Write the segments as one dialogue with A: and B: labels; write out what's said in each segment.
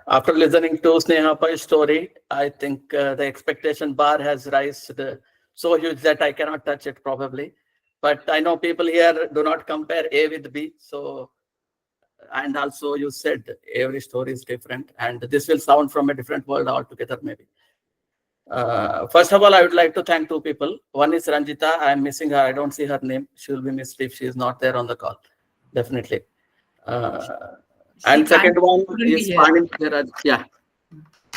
A: After listening to Sneha Pai's story, I think the expectation bar has risen so huge that I cannot touch it probably. But I know people here do not compare A with B. So, and also you said every story is different, and this will sound from a different world altogether, maybe. First of all, I would like to thank two people. One is Ranjita. I'm missing her. I don't see her name. She will be missed if she is not there on the call. Definitely. And second one is Pani. Yeah,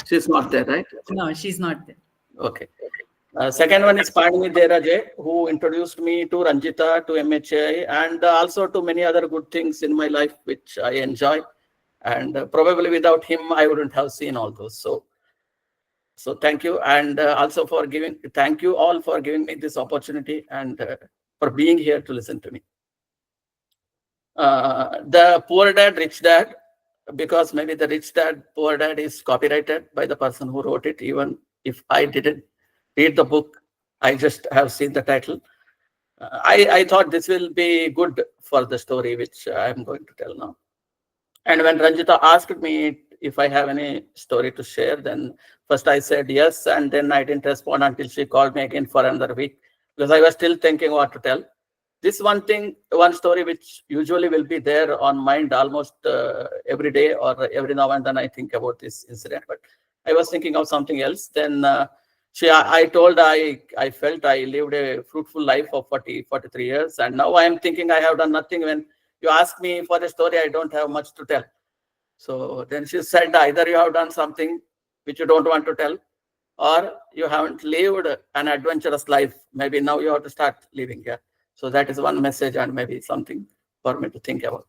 A: she's not there, right?
B: No, she's not there.
A: Okay. Second one is Pani Deraje, who introduced me to Ranjita, to MHAI, and also to many other good things in my life, which I enjoy. And probably without him, I wouldn't have seen all those. So thank you. And also thank you all for giving me this opportunity and for being here to listen to me. The Poor Dad, Rich Dad, because maybe the Rich Dad, Poor Dad is copyrighted by the person who wrote it. Even if I didn't read the book, I just have seen the title. I thought this will be good for the story, which I'm going to tell now. And when Ranjita asked me if I have any story to share, then first I said yes, and then I didn't respond until she called me again for another week, because I was still thinking what to tell. This one story which usually will be there on mind almost every day or every now and then I think about this incident, but I was thinking of something else. Then I felt I lived a fruitful life of 43 years, and now I am thinking I have done nothing. When you ask me for a story, I don't have much to tell. So then she said, either you have done something which you don't want to tell, or you haven't lived an adventurous life. Maybe now you have to start living here. So that is one message and maybe something for me to think about.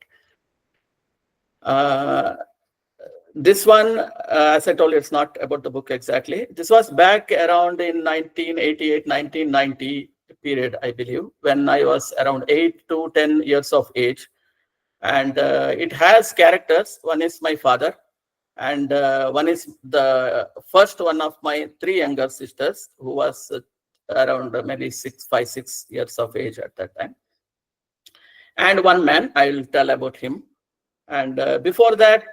A: This one, as I told you, it's not about the book exactly. This was back around in 1988, 1990 period, I believe, when I was around 8 to 10 years of age. And it has characters. One is my father, and one is the first one of my 3 younger sisters, who was around maybe 5, 6 years of age at that time. And one man, I will tell about him. And before that,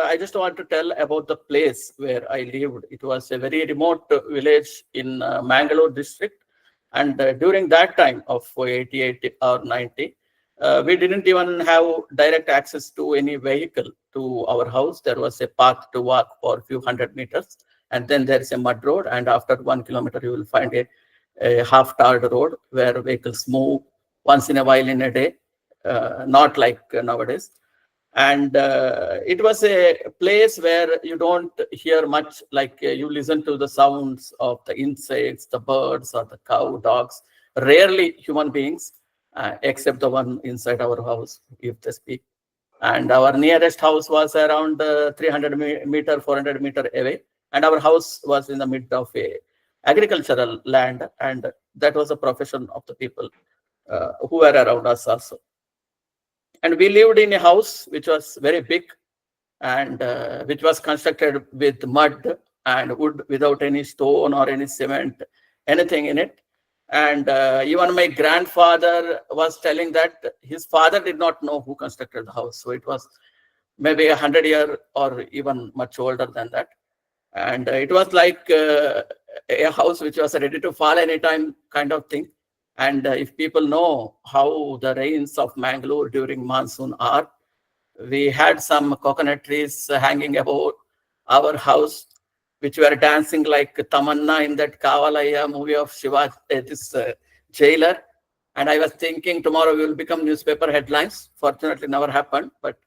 A: I just want to tell about the place where I lived. It was a very remote village in Mangalore district. And during that time of 88 or 90, we didn't even have direct access to any vehicle to our house. There was a path to walk for a few hundred meters. And then there is a mud road. And after 1 kilometer, you will find a half-tarred road where vehicles move once in a while in a day, not like nowadays. And it was a place where you don't hear much, like you listen to the sounds of the insects, the birds, or the cow, dogs, rarely human beings, except the one inside our house, if they speak. And our nearest house was around 300 meter, 400 meter away. And our house was in the midst of a agricultural land. And that was a profession of the people who were around us also. And we lived in a house which was very big and which was constructed with mud and wood without any stone or any cement, anything in it. And even my grandfather was telling that his father did not know who constructed the house. So it was maybe 100 years or even much older than that. And it was like a house which was ready to fall anytime kind of thing. And if people know how the rains of Mangalore during monsoon are, we had some coconut trees hanging above our house, which were dancing like Tamanna in that Kavalaya movie of Shiva, this jailer. And I was thinking tomorrow we will become newspaper headlines. Fortunately, never happened. But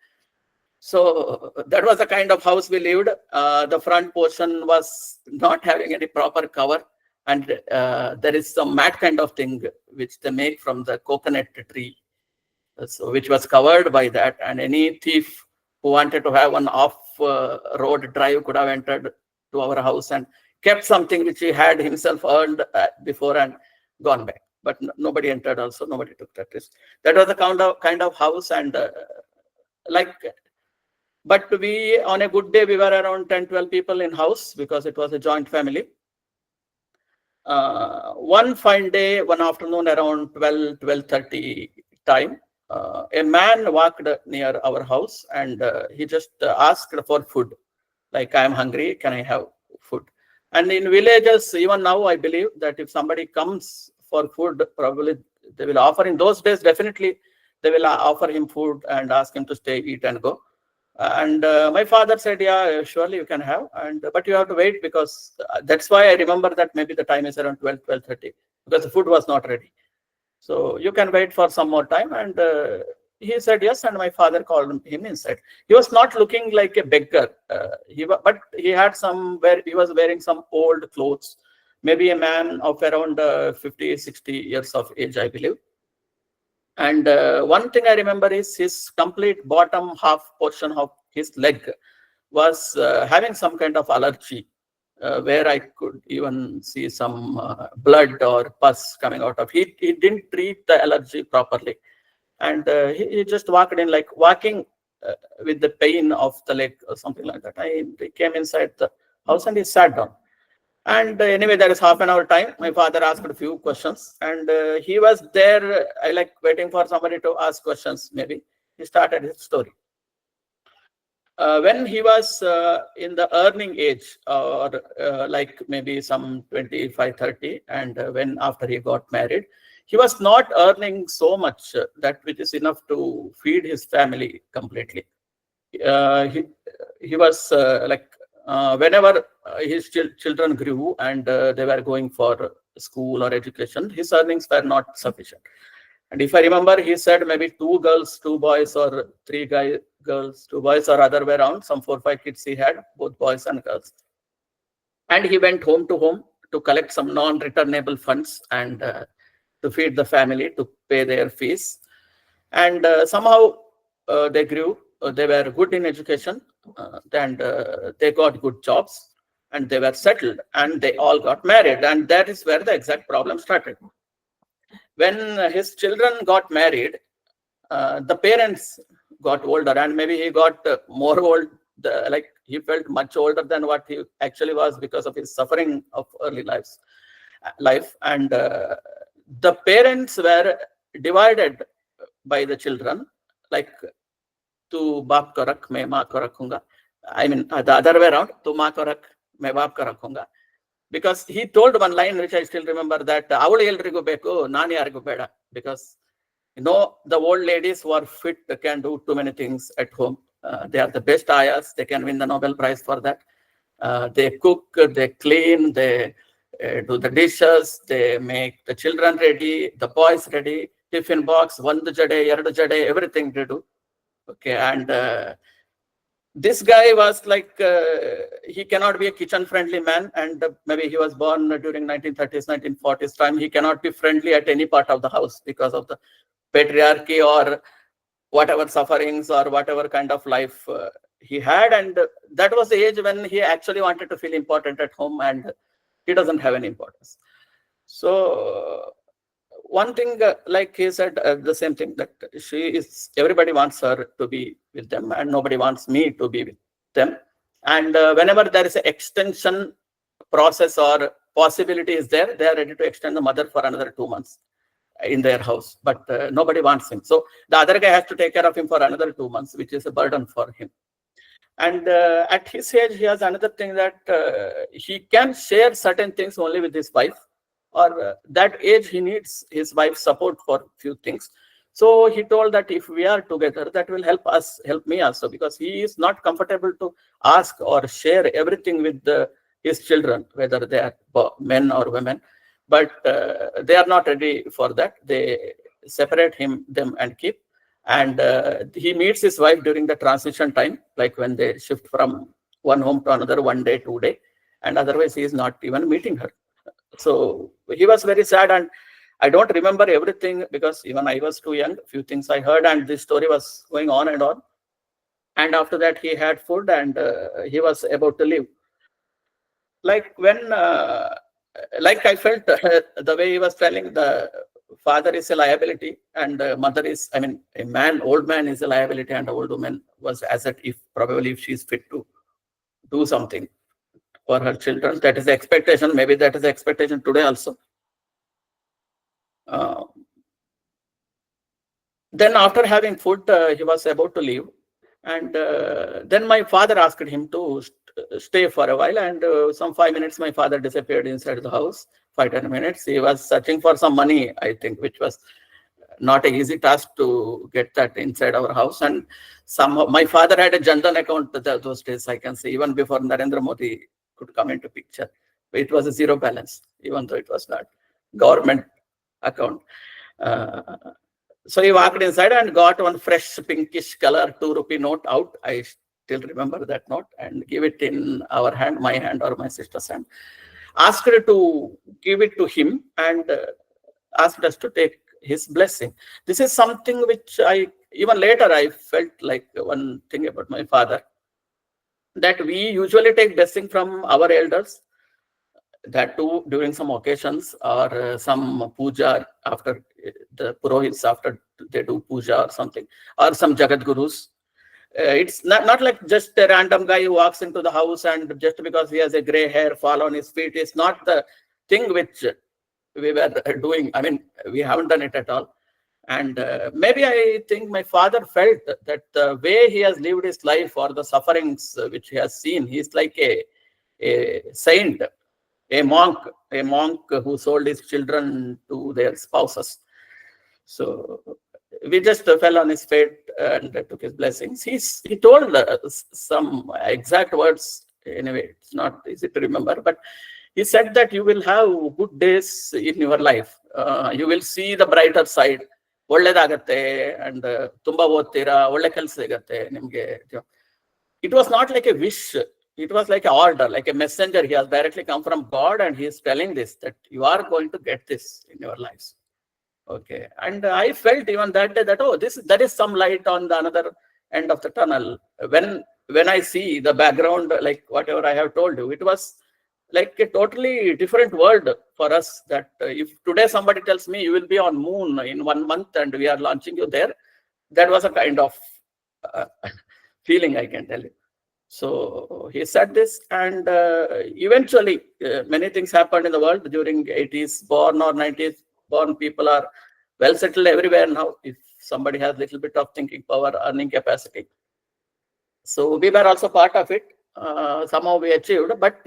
A: so that was the kind of house we lived. The front portion was not having any proper cover. And there is some mat kind of thing which they make from the coconut tree, so which was covered by that. And any thief who wanted to have an off-road drive could have entered to our house and kept something which he had himself earned before and gone back. But nobody entered also, nobody took that risk. That was the kind of house. And but we, on a good day, we were around 10, 12 people in house because it was a joint family. One fine day, one afternoon around 12:30 time, a man walked near our house and he just asked for food. like, I am hungry, can I have food? And in villages, even now, I believe that if somebody comes for food, probably they will offer. In those days, definitely they will offer him food and ask him to stay, eat, and go. And my father said, yeah, surely you can have, and but you have to wait, because that's why I remember that maybe the time is around 12:30, because the food was not ready. So you can wait for some more time. And he said yes, and my father called him inside. He was not looking like a beggar, but he had he was wearing some old clothes, maybe a man of around 50, 60 years of age, I believe. And one thing I remember is his complete bottom half portion of his leg was having some kind of allergy, where I could even see some blood or pus coming out of. He didn't treat the allergy properly. And he just walked in, like walking with the pain of the leg or something like that. I came inside the house and he sat down. And anyway, there is half an hour time. My father asked a few questions, and he was there. I like waiting for somebody to ask questions. Maybe he started his story. When he was in the earning age, or like maybe some 25, 30, and when after he got married, he was not earning so much that which is enough to feed his family completely. He was whenever his children grew and they were going for school or education, his earnings were not sufficient. And if I remember, he said maybe 2 girls, 2 boys, or 3 girls, 2 boys, or other way around. Some 4, 5 kids he had, both boys and girls. And he went home to home to collect some non-returnable funds and to feed the family, to pay their fees. And somehow they grew. They were good in education, and they got good jobs, and they were settled, and they all got married. And that is where the exact problem started. When his children got married, the parents got older, and maybe he got more old, like he felt much older than what he actually was, because of his suffering of early life. And the parents were divided by the children, like, tu baap ko rakh, main maa ko rakhunga. I mean, the other way around, tu maa ko rakh, main baap ko rakhunga. Because he told one line which I still remember, that avulu eldrigu beku, nani yarigu beda. Because the old ladies who are fit can do too many things at home. They are the best ayahs. They can win the Nobel Prize for that. They cook, they clean, they do the dishes, they make the children ready, the boys ready, tiffin box, one jade, yardu jade, everything they do. Okay, and this guy was like, he cannot be a kitchen-friendly man, and maybe he was born during 1930s, 1940s time. He cannot be friendly at any part of the house because of the patriarchy or whatever sufferings or whatever kind of life he had. And that was the age when he actually wanted to feel important at home, and he doesn't have any importance. So one thing, like he said, the same thing, that everybody wants her to be with them, and nobody wants me to be with them. And whenever there is an extension process or possibility is there, they are ready to extend the mother for another 2 months in their house, but nobody wants him. So the other guy has to take care of him for another 2 months, which is a burden for him. And at his age, he has another thing, that he can share certain things only with his wife, or that age he needs his wife's support for few things. So he told that if we are together, that will help me also, because he is not comfortable to ask or share everything with his children, whether they are men or women. But they are not ready for that. They separate them and keep. And he meets his wife during the transition time, like when they shift from one home to another, 1 day, 2 day, and otherwise he is not even meeting her. So he was very sad, and I don't remember everything because even I was too young. Few things I heard, and this story was going on and on. And after that, he had food, and he was about to leave. Like when, like I felt the way he was telling, the father is a liability, and the mother is, I mean, old man is a liability, and the old woman was asset, probably if she's fit to do something for her children. That is the expectation. Maybe that is the expectation today also. Then after having food, he was about to leave. And then my father asked him to stay for a while, and some 5 minutes my father disappeared inside the house. 5-10 minutes he was searching for some money, I think, which was not an easy task to get that inside our house. And somehow my father had a Jandan account those days, I can say, even before Narendra Modi could come into picture. It was a zero balance, even though it was not government account. So he walked inside and got one fresh pinkish color 2 rupee note out. I still remember that note, and give it in our hand, my hand or my sister's hand. Asked her to give it to him, and asked us to take his blessing. This is something which even later I felt like one thing about my father, that we usually take blessing from our elders, that too during some occasions, or some puja after the purohits, after they do puja or something, or some Jagat Gurus. It's not like just a random guy who walks into the house and just because he has a gray hair fall on his feet. It's not the thing which we were doing. I mean, we haven't done it at all. And maybe I think my father felt that the way he has lived his life, or the sufferings which he has seen, he's like a saint, a monk who sold his children to their spouses. So we just fell on his feet and took his blessings. He told some exact words. Anyway, it's not easy to remember, but he said that you will have good days in your life. You will see the brighter side. ಒಳ್ಳೆದಾಗತ್ತೆ, and ತುಂಬಾ ಓದ್ತೀರಾ, ಒಳ್ಳೆ ಕೆಲಸ ಸಿಗತ್ತೆ ನಿಮ್ಗೆ. It was not like a wish. It was like an order, like a messenger. He has directly come from God, and he is telling this, that you are going to get this in your lives. Okay. And I felt even that day that, oh, there is some light on the another end of the tunnel. When I see the background, like whatever I have told you, it was like a totally different world for us. That if today somebody tells me you will be on moon in 1 month and we are launching you there, that was a kind of feeling, I can tell you. So he said this, and eventually many things happened in the world during 80s born or 90s born people are well settled everywhere now, if somebody has little bit of thinking power, earning capacity. So we were also part of it. Somehow we achieved, but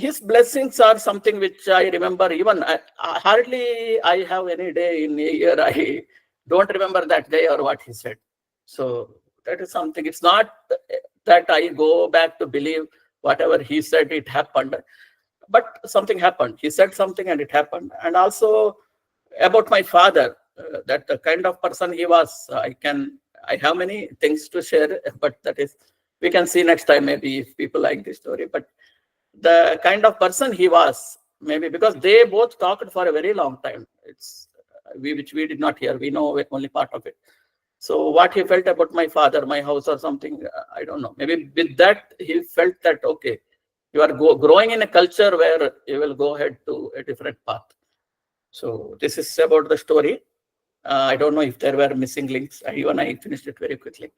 A: his blessings are something which I remember. Even hardly I have any day in a year I don't remember that day or what he said. So that is something. It's not that I go back to believe whatever he said it happened, but something happened. He said something and it happened. And also about my father, that the kind of person he was, I have many things to share, but that is, we can see next time maybe if people like this story. But the kind of person he was, maybe because they both talked for a very long time, it's which we did not hear. We know only part of it. So what he felt about my father, my house or something, I don't know. Maybe with that, he felt that, okay, you are growing in a culture where you will go ahead to a different path. So this is about the story. I don't know if there were missing links. I finished it very quickly.